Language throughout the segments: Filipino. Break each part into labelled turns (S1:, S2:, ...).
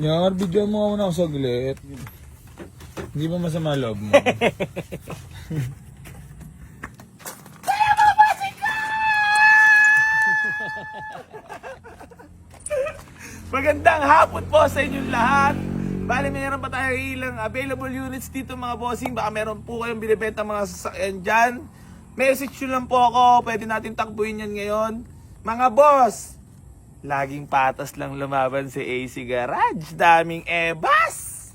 S1: Nyar, bigyan mo muna ako saglit. Hindi ba masama loob mo?
S2: Magandang hapon po sa inyong lahat. Bali, mayroon pa tayo ilang available units dito mga bossing. Baka meron po kayong binibenta mga sasakyan dyan. Message nyo lang po ako. Pwede natin takbuhin yan ngayon. Mga boss, laging patas lang lumaban si AC Garage. Daming ebas.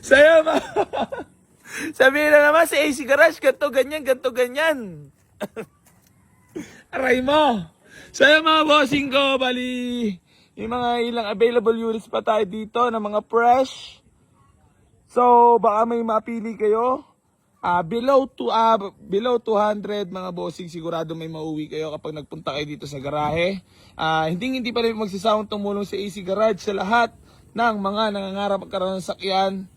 S2: Saya ma. Sabihin na naman si AC Garage, ganto ganyan. Aray mo. Saya mga bossing ko, bali, yung mga ilang available units pa tayo dito na mga fresh. So, baka may mapili kayo. Below 200 mga bossing, sigurado may mauwi kayo kapag nagpunta kayo dito sa garahe. Hindi pa rin magsasawang tumulong sa AC Garage sa lahat ng mga nangangarap magkaroon ng sakyan.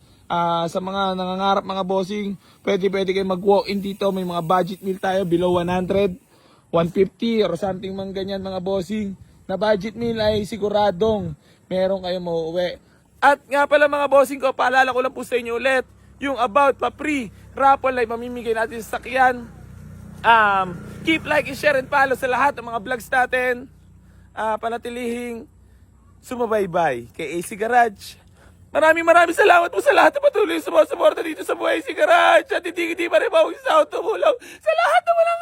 S2: Sa mga nangangarap mga bossing, pwede kayo mag-walk-in dito. May mga budget meal tayo below 100. 150 or something man ganyan mga bossing. Na budget meal ay siguradong meron kayong mauuwi. At nga pala mga bossing ko, paalala ko lang po sa inyo ulit, yung about pa-free raffle ay mamimigay natin sa sakyan. Keep like and share and follow sa lahat ng mga vlogs natin. Panatilihing sumabaybay kay AC Garage. Maraming salamat po sa lahat na patuloy sumusuporta dito sa Buhay AC Garage. At hindi pa rin mawag sa tumulong sa lahat na walang